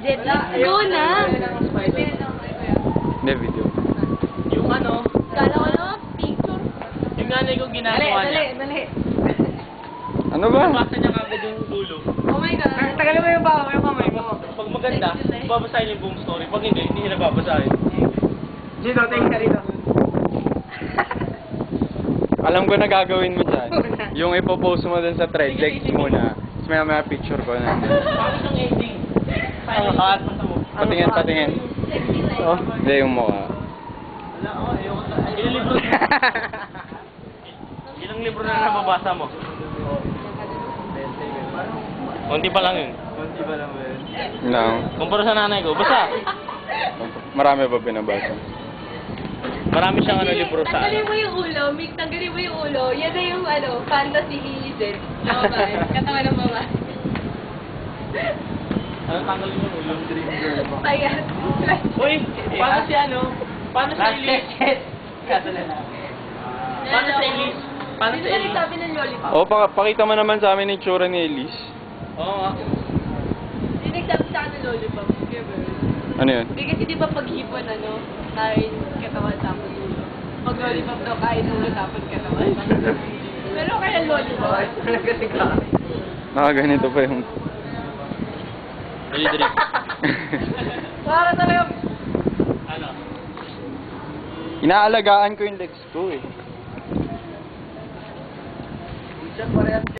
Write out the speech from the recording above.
Jet, let's go na! Hindi, video. Yung ano, Kala ko na, picture. yung nanay ko ginagawa niya. Dali. Ano ba? Basta niya kagad yung dulo. Oh my God. Tagalin mo yung bawa yung kamay mo. Pag maganda, babasahin yung buong story. Pag hindi nila babasahin. Dito, tingin ka rito. Alam ko na gagawin mo dyan. Yung ipopost mo dun sa thread, like muna. Tapos may picture ko na. Bakit yung ending? Silent mo. Patingin. Oh, hindi yung mukha. Wala, ayoko na. Ilang libro na? Ilang libro na nababasa mo? Konti pa lang yun. Konti pa lang ba yun? No. Kumpara sa nanay ko. Basta, Marami ba binabasa? marami siyang ano libro sa Tanggalin mo yung ulo, Mick, tanggalin mo yung ulo. Yan na yung fantasy Jet. Na babae. Katawan ng babae. Ano tanggalin yung ulo? Dream girl mo. Ayan. Uy, paano si ano? Paano si Elise? Paano si Elise? Paano Dito si na Elise? nagsabi ng lollipop. Oh, pakita mo naman sa amin yung tsura ni Elise. Oo nga. Dito nagsabi sa akin ng lollipop. Ano yun? Hindi kasi di ba paghipon kain katawan tapos ulo. Pag lollipop daw kain ulo tapos katawan. Pero kaya lollipop. Kasi ka. Nakaganito pa yung... Uy, drink. Para talaga. Ano? Inaalagaan ko yung legs ko eh.